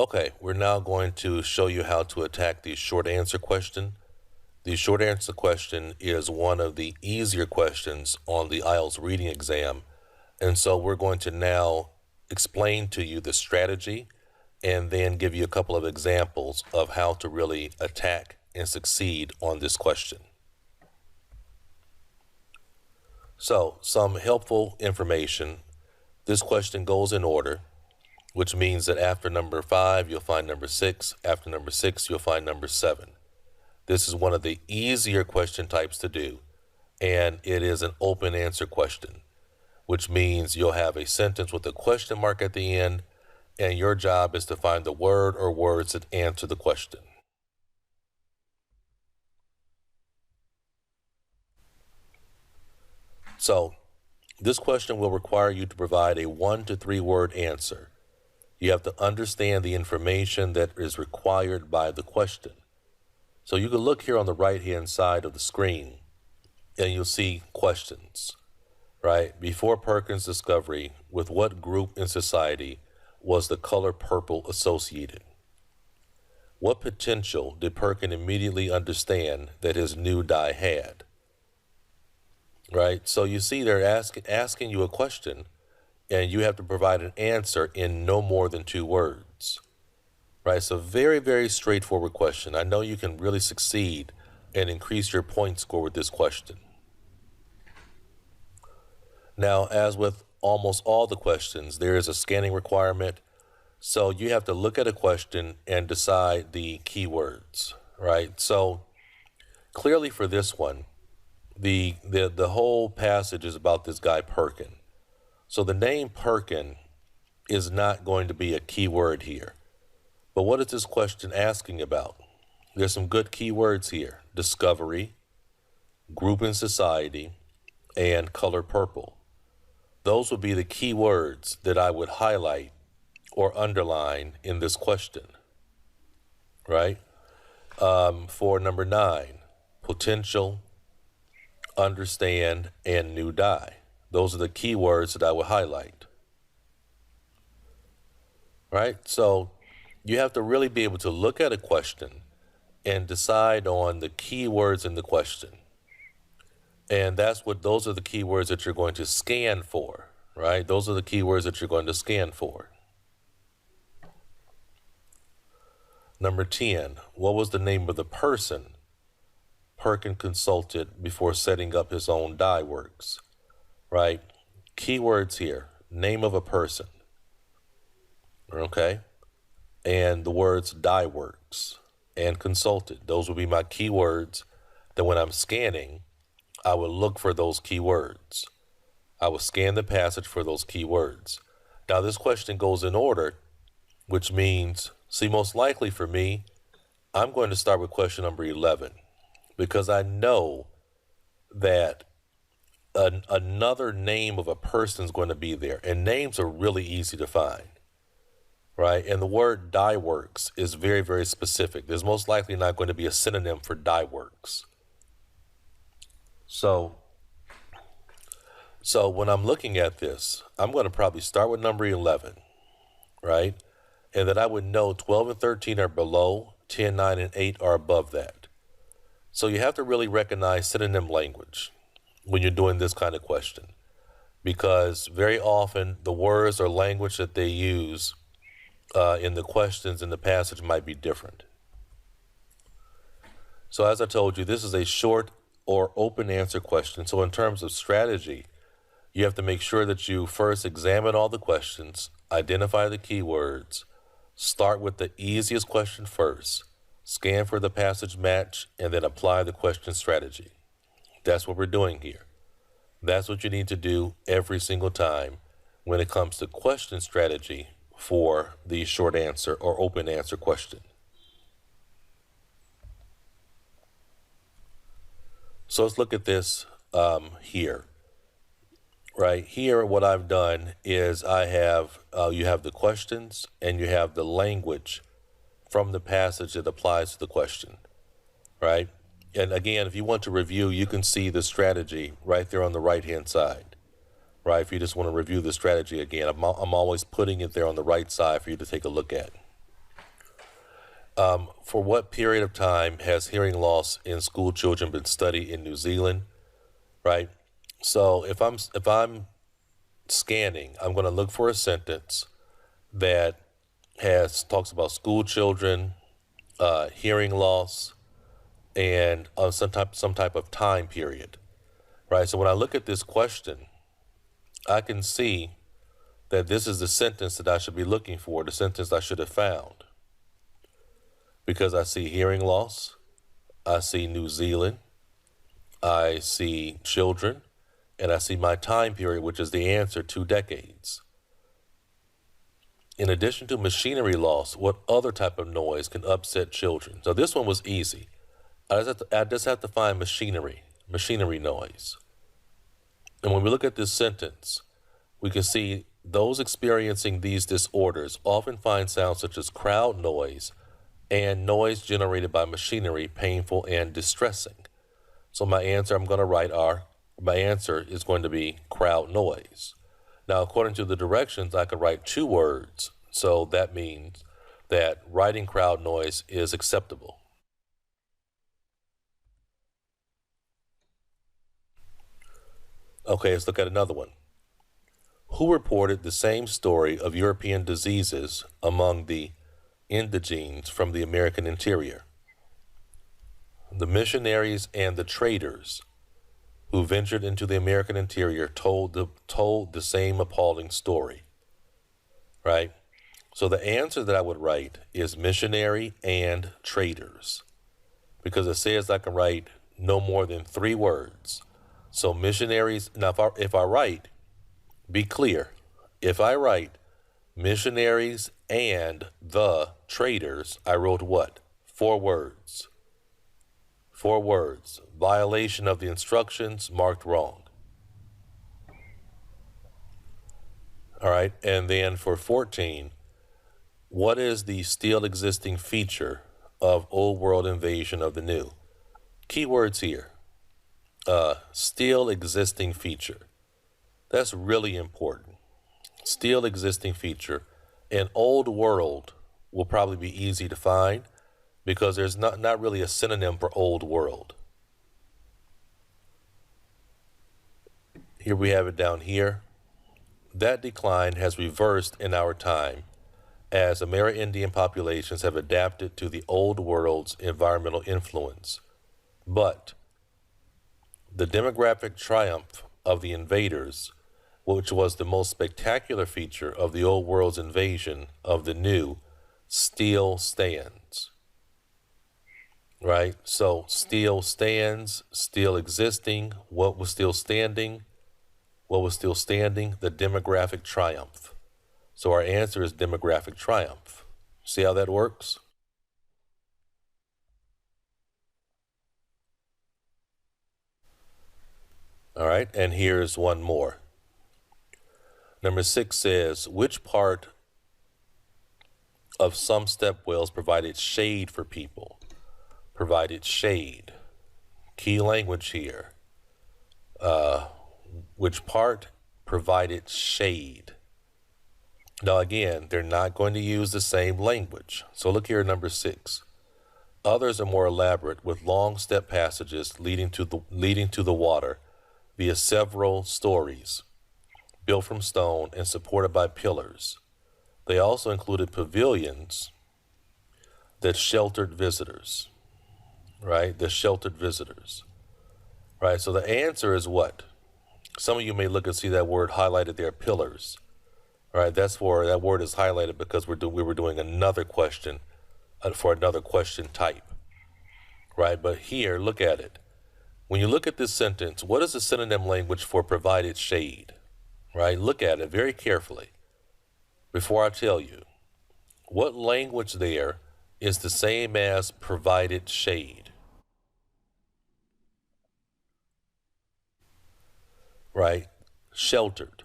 Okay, we're now going to show you how to attack the short answer question. The short answer question is one of the easier questions on the IELTS reading exam. And so we're going to now explain to you the strategy and then give you a couple of examples of how to really attack and succeed on this question. So, some helpful information. This question goes in order, which means that after number 5, you'll find number 6. After number 6, you'll find number 7. This is one of the easier question types to do, and it is an open answer question, which means you'll have a sentence with a question mark at the end, and your job is to find the word or words that answer the question. So, this question will require you to provide a 1 to 3 word answer. You have to understand the information that is required by the question. So you can look here on the right-hand side of the screen, and you'll see questions, right? Before Perkins' discovery, with what group in society was the color purple associated? What potential did Perkins immediately understand that his new dye had? Right? So you see they're asking you a question, and you have to provide an answer in no more than 2 words. Right? So very, very straightforward question. I know you can really succeed and increase your point score with this question. Now, as with almost all the questions, there is a scanning requirement. So you have to look at a question and decide the keywords, right? So clearly for this one, the whole passage is about this guy Perkin. So the name Perkin is not going to be a keyword here. But what is this question asking about? There's some good keywords here: discovery, group in society, and color purple. Those would be the keywords that I would highlight or underline in this question, right? For number 9, potential, understand, and new dye. Those are the keywords that I would highlight, right? So you have to really be able to look at a question and decide on the keywords in the question. And those are the keywords that you're going to scan for, right? Those are the keywords that you're going to scan for. Number 10, what was the name of the person Perkin consulted before setting up his own dye works, right? Keywords here: name of a person, okay? And the words dye works and consulted. Those will be my keywords that when I'm scanning, I will look for those keywords. I will scan the passage for those keywords. Now this question goes in order, which means, see, most likely for me, I'm going to start with question number 11, because I know that another name of a person is going to be there, and names are really easy to find, right? And the word dye works is very, very specific. There's most likely not going to be a synonym for dye works. So when I'm looking at this, I'm going to probably start with number 11, right? And then I would know 12 and 13 are below, 10, 9, and 8 are above that. So you have to really recognize synonym language when you're doing this kind of question, because very often the words or language that they use in the questions in the passage might be different. So as I told you, this is a short or open answer question. So in terms of strategy, you have to make sure that you first examine all the questions, identify the keywords, start with the easiest question first, scan for the passage match, and then apply the question strategy. That's what we're doing here. That's what you need to do every single time when it comes to question strategy for the short answer or open answer question. So let's look at this here. Right here, what I've done is I have, you have the questions and you have the language from the passage that applies to the question, right? And again, if you want to review, you can see the strategy right there on the right-hand side, right? If you just want to review the strategy again, I'm always putting it there on the right side for you to take a look at. For what period of time has hearing loss in school children been studied in New Zealand? Right. So if I'm scanning, I'm going to look for a sentence that has talks about school children, hearing loss, and some type of time period. Right. So when I look at this question, I can see that this is the sentence that I should be looking for, the sentence I should have found, because I see hearing loss, I see New Zealand, I see children, and I see my time period, which is the answer, 2 decades. In addition to machinery loss, what other type of noise can upset children? So this one was easy. I just have to find machinery noise. And when we look at this sentence, we can see those experiencing these disorders often find sounds such as crowd noise and noise generated by machinery painful and distressing. So my answer my answer is going to be crowd noise. Now, according to the directions, I could write 2 words. So that means that writing crowd noise is acceptable. Okay, let's look at another one. Who reported the same story of European diseases among the indigenes from the American interior? The missionaries and the traders who ventured into the American interior told the same appalling story, right? So the answer that I would write is missionary and traders, because it says I can write no more than 3 words. So missionaries, now if I write, be clear, if I write missionaries and the traders, I wrote what? 4 words. 4 words. Violation of the instructions, marked wrong. All right, and then for 14, what is the still existing feature of old world invasion of the new? Keywords here. Still existing feature. That's really important. Still existing feature. And old world will probably be easy to find because there's not really a synonym for old world. Here we have it down here. That decline has reversed in our time as Amerindian populations have adapted to the old world's environmental influence. But the demographic triumph of the invaders, which was the most spectacular feature of the old world's invasion of the new, still stands. Right? So still stands, still existing. What was still standing? What was still standing? The demographic triumph. So our answer is demographic triumph. See how that works? All right, and here's one more. Number 6 says, which part of some stepwells provided shade for people? Provided shade. Key language here. Which part provided shade? Now again, they're not going to use the same language. So look here at number 6. Others are more elaborate with long step passages leading to the water via several stories, built from stone and supported by pillars. They also included pavilions that sheltered visitors, right? That sheltered visitors, right? So the answer is what? Some of you may look and see that word highlighted there, pillars, right? That word is highlighted because we were doing another question for another question type, right? But here, look at it. When you look at this sentence, what is the synonym language for provided shade? Right? Look at it very carefully before I tell you. What language there is the same as provided shade? Right? Sheltered.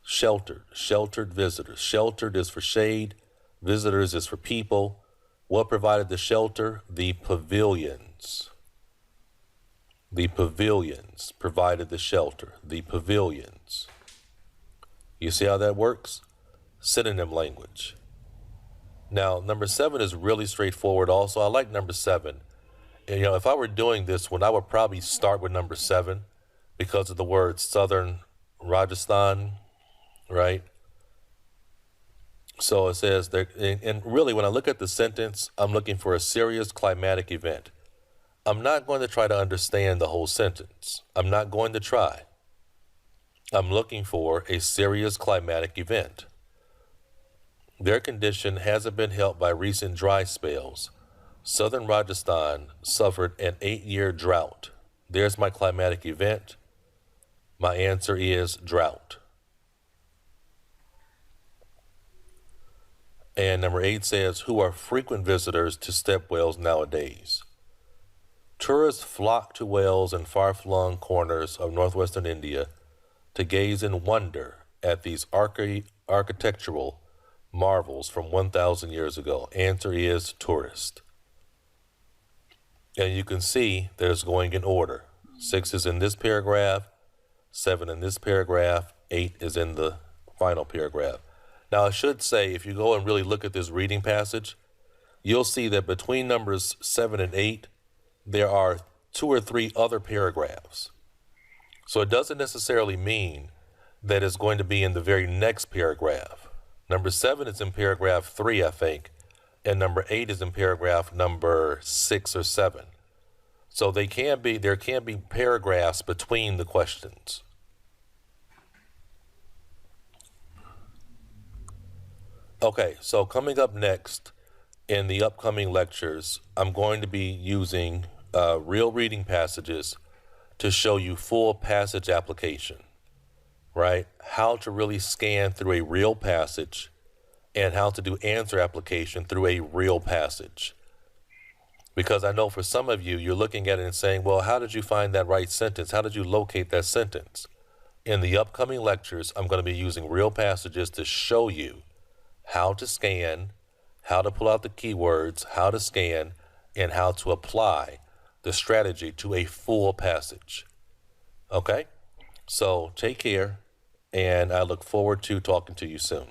Sheltered. Sheltered visitors. Sheltered is for shade. Visitors is for people. What provided the shelter? The pavilions. The pavilions provided the shelter. The pavilions. You see how that works? Synonym language. Now, number 7 is really straightforward also. I like number 7. And, if I were doing this one, I would probably start with number 7 because of the word southern Rajasthan, right? So it says that, and really when I look at the sentence, I'm looking for a serious climatic event. I'm not going to try to understand the whole sentence. I'm not going to try. I'm looking for a serious climatic event. Their condition hasn't been helped by recent dry spells. Southern Rajasthan suffered an 8-year drought. There's my climatic event. My answer is drought. And number 8 says, who are frequent visitors to stepwells nowadays? Tourists flock to wells in far-flung corners of northwestern India to gaze in wonder at these architectural marvels from 1,000 years ago. Answer is tourist. And you can see that it's going in order. 6 is in this paragraph, 7 in this paragraph, 8 is in the final paragraph. Now, I should say, if you go and really look at this reading passage, you'll see that between numbers 7 and 8, there are 2 or 3 other paragraphs. So it doesn't necessarily mean that it's going to be in the very next paragraph. Number 7 is in paragraph 3, I think, and number 8 is in paragraph number 6 or 7. So there can be paragraphs between the questions. Okay, so coming up next in the upcoming lectures, I'm going to be using real reading passages to show you full passage application, right? How to really scan through a real passage and how to do answer application through a real passage. Because I know for some of you, you're looking at it and saying, well, how did you find that right sentence? How did you locate that sentence? In the upcoming lectures, I'm going to be using real passages to show you how to scan, how to pull out the keywords, how to scan, and how to apply the strategy to a full passage. Okay? So take care, and I look forward to talking to you soon.